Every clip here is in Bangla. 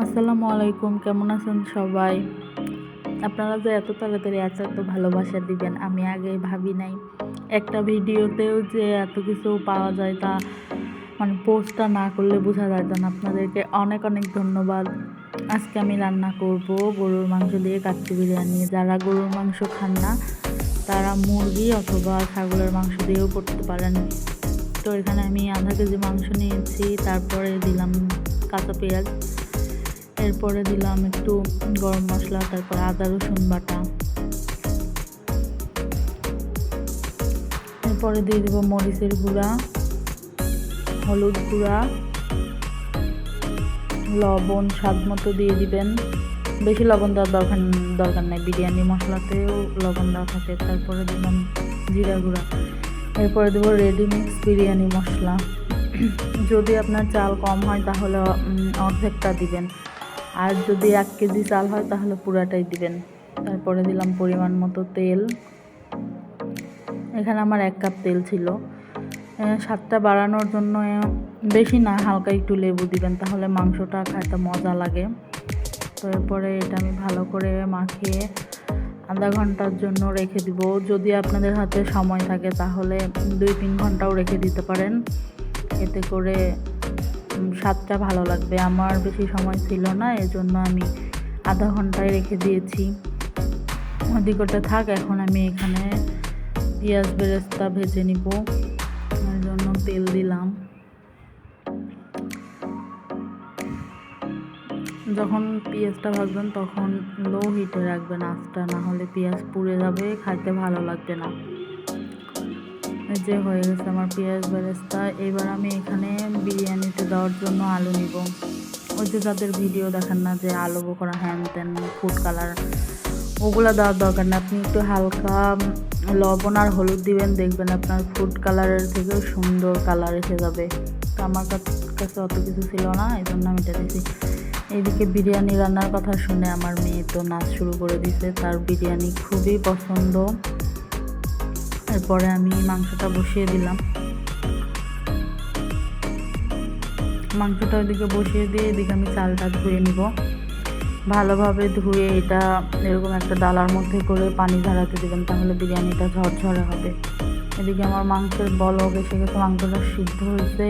আসসালামু আলাইকুম, কেমন আছেন সবাই? আপনারা যে এত তাড়াতাড়ি এত ভালোবাসা দিবেন আমি আগে ভাবি নাই। একটা ভিডিওতেও যে এত কিছু পাওয়া যায় তা মানে পোস্টটা না করলে বোঝা যেত না। আপনাদেরকে অনেক অনেক ধন্যবাদ। আজকে আমি রান্না করব গরুর মাংস দিয়ে কাচ্চি বিরিয়ানি। যারা গরুর মাংস খান না তারা মুরগি অথবা ছাগলের মাংস দিয়েও করতে পারেন। তো এখানে আমি আধা কেজি মাংস নিয়েছি, তারপরে দিলাম কাঁচা পেঁয়াজ, এরপরে দিলাম একটু গরম মশলা, তারপর আদা রসুন বাটা, এরপরে দিয়ে দেবো মরিচের গুঁড়া, হলুদ গুঁড়া, লবণ স্বাদ মতো দিয়ে দিবেন। বেশি লবণ দেওয়ার দরকার নেই, বিরিয়ানি মশলাতেও লবণ দেওয়া থাকে। তারপরে দিলাম জিরা গুঁড়া, এরপরে দেবো রেডিমিক্স বিরিয়ানি মশলা। যদি আপনার চাল কম হয় তাহলে অর্ধেকটা দিবেন, আর যদি 1 কেজি চাল হয় তাহলে পুরাটাই দিবেন। তারপরে দিলাম পরিমাণ মতো তেল। এখানে আমার 1 কাপ তেল ছিল। স্বাদটা বাড়ানোর জন্য বেশি না, হালকা একটু লেবু দিবেন, তাহলে মাংসটা খাইতে মজা লাগে। তো এরপরে এটা আমি ভালো করে মাখিয়ে আধা ঘন্টার জন্য রেখে দিব। যদি আপনাদের হাতে সময় থাকে তাহলে 2-3 ঘন্টাও রেখে দিতে পারেন, এতে করে স্বাদটা ভালো লাগবে। আমার বেশি সময় ছিল না, এজন্য আমি আধা ঘন্টায় রেখে দিয়েছি। ওদিকটা থাক, এখন আমি এখানে পেঁয়াজ বেরেস্তা ভেজে নিব। এর জন্য তেল দিলাম। যখন পেঁয়াজটা ভাজবেন তখন লো হিটে রাখবেন আঁচটা, না হলে পেঁয়াজ পুড়ে যাবে, খাইতে ভালো লাগবে না। এই যে হয়ে গেছে আমার পেঁয়াজ বেরেস্তা। এবার আমি এখানে বিরিয়ানিতে দেওয়ার জন্য আলু নিব। ওই যে যাদের ভিডিও দেখেন না যে আলু বোখরা হ্যান ত্যান ফুড কালার, ওগুলো দেওয়ার দরকার না। আপনি একটু হালকা লবণ আর হলুদ দিবেন, দেখবেন আপনার ফুড কালারের থেকেও সুন্দর কালার এসে যাবে। তো আমার কাছে অত কিছু ছিল না, এই জন্য আমি এটা দিয়েছি। এইদিকে বিরিয়ানি রান্নার কথা শুনে আমার মেয়ে তো নাচ শুরু করে দিছে, তার বিরিয়ানি খুবই পছন্দ। এরপরে আমি মাংসটা বসিয়ে দিলাম। মাংসটা ওইদিকে বসিয়ে দিয়ে এদিকে আমি চালটা ধুয়ে নিব। ভালোভাবে ধুয়ে এটা এরকম একটা ডালার মধ্যে করে পানি ঝরাতে দেবেন, তাহলে বিরিয়ানিটা ঝরঝরে হবে। এদিকে আমার মাংসের বলক এসে গেছে, মাংসটা সিদ্ধ হয়েছে।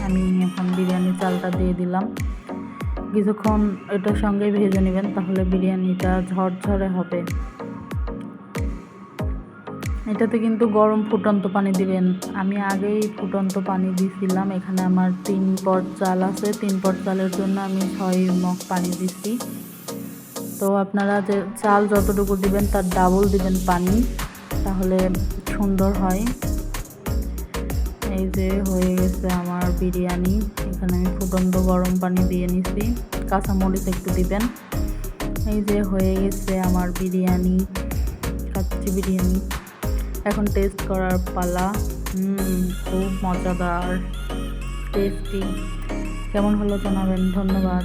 আমি এখন বিরিয়ানি চালটা দিয়ে দিলাম। কিছুক্ষণ এটার সঙ্গে ভেজে নেবেন, তাহলে বিরিয়ানিটা ঝরঝরে হবে। এটাতে কিন্তু গরম ফুটন্ত পানি দিবেন। আমি আগেই ফুটন্ত পানি দিয়েছিলাম। এখানে আমার 3 পট চাল আছে, 3 পট চালের জন্য আমি 6 মগ পানি দিছি। তো আপনারা যে চাল যতটুকু দিবেন তার ডাবল দিবেন পানি, তাহলে সুন্দর হয়। এই যে হয়ে গেছে আমার বিরিয়ানি। এখানে আমি ফুটন্ত গরম পানি দিয়ে নিছি, কাঁচামরিচ একটু দিবেন। এই যে হয়ে গেছে আমার বিরিয়ানি, কাচ্চি বিরিয়ানি। এখন টেস্ট করার পালা। খুব মজাদার, টেস্টি। কেমন হলো জানাবেন। ধন্যবাদ।